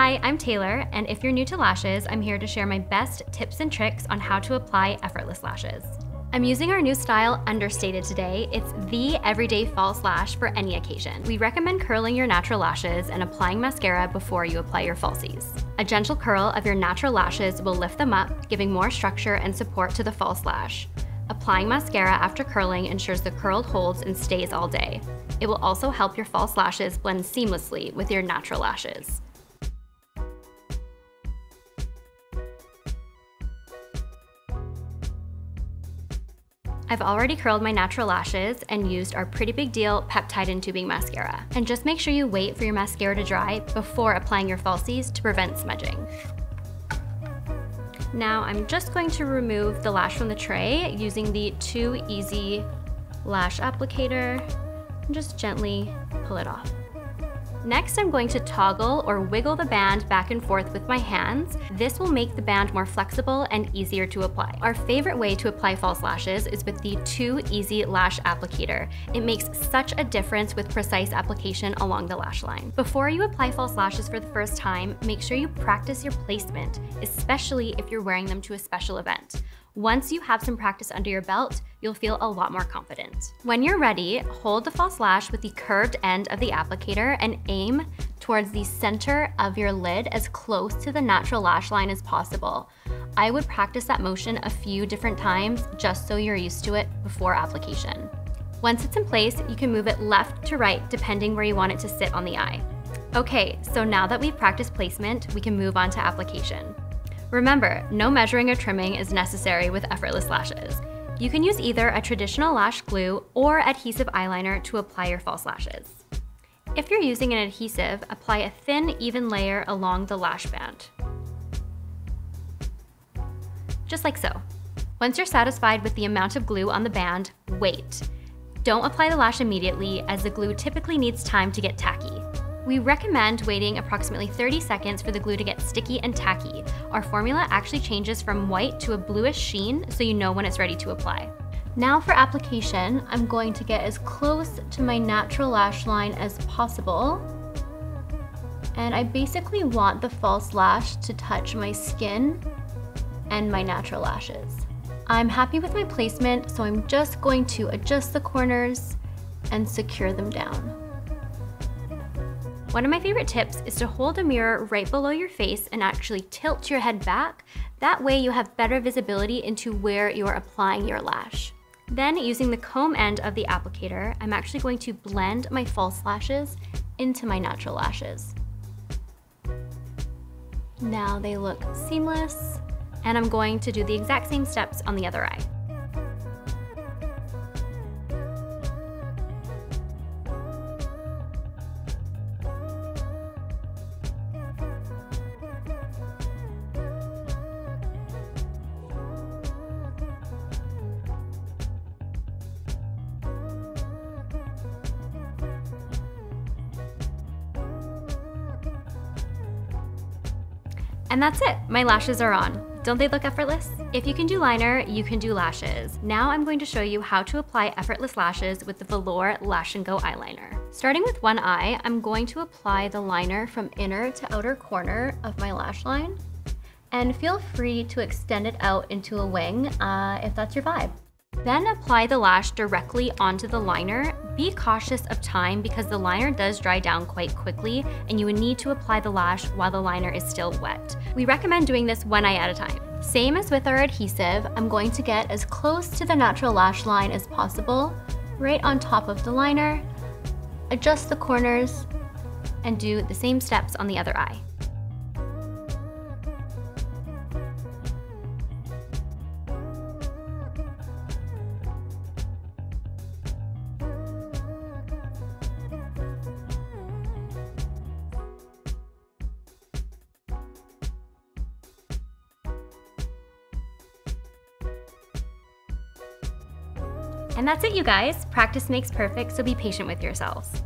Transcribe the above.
Hi, I'm Taylor, and if you're new to lashes, I'm here to share my best tips and tricks on how to apply effortless lashes. I'm using our new style, Understated, today. It's the everyday false lash for any occasion. We recommend curling your natural lashes and applying mascara before you apply your falsies. A gentle curl of your natural lashes will lift them up, giving more structure and support to the false lash. Applying mascara after curling ensures the curl holds and stays all day. It will also help your false lashes blend seamlessly with your natural lashes. I've already curled my natural lashes and used our Pretty Big Deal Peptide and Tubing Mascara. And just make sure you wait for your mascara to dry before applying your falsies to prevent smudging. Now I'm just going to remove the lash from the tray using the Too Easy lash applicator and just gently pull it off. Next, I'm going to toggle or wiggle the band back and forth with my hands. This will make the band more flexible and easier to apply. Our favorite way to apply false lashes is with the Too Easy lash applicator. It makes such a difference with precise application along the lash line. Before you apply false lashes for the first time, make sure you practice your placement, especially if you're wearing them to a special event. Once you have some practice under your belt, you'll feel a lot more confident. When you're ready, hold the false lash with the curved end of the applicator and aim towards the center of your lid as close to the natural lash line as possible. I would practice that motion a few different times just so you're used to it before application. Once it's in place, you can move it left to right depending where you want it to sit on the eye. Okay, so now that we've practiced placement, we can move on to application. Remember, no measuring or trimming is necessary with effortless lashes. You can use either a traditional lash glue or adhesive eyeliner to apply your false lashes. If you're using an adhesive, apply a thin, even layer along the lash band. Just like so. Once you're satisfied with the amount of glue on the band, wait. Don't apply the lash immediately, as the glue typically needs time to get tacky. We recommend waiting approximately 30 seconds for the glue to get sticky and tacky. Our formula actually changes from white to a bluish sheen, so you know when it's ready to apply. Now for application, I'm going to get as close to my natural lash line as possible. And I basically want the false lash to touch my skin and my natural lashes. I'm happy with my placement, so I'm just going to adjust the corners and secure them down. One of my favorite tips is to hold a mirror right below your face and actually tilt your head back. That way you have better visibility into where you're applying your lash. Then, using the comb end of the applicator, I'm actually going to blend my false lashes into my natural lashes. Now they look seamless, and I'm going to do the exact same steps on the other eye. And that's it, my lashes are on. Don't they look effortless? If you can do liner, you can do lashes. Now I'm going to show you how to apply effortless lashes with the Velour Lash & Go eyeliner. Starting with one eye, I'm going to apply the liner from inner to outer corner of my lash line. And feel free to extend it out into a wing if that's your vibe. Then apply the lash directly onto the liner. Be cautious of time because the liner does dry down quite quickly and you would need to apply the lash while the liner is still wet. We recommend doing this one eye at a time. Same as with our adhesive, I'm going to get as close to the natural lash line as possible, right on top of the liner, adjust the corners, and do the same steps on the other eye. And that's it, you guys. Practice makes perfect, so be patient with yourselves.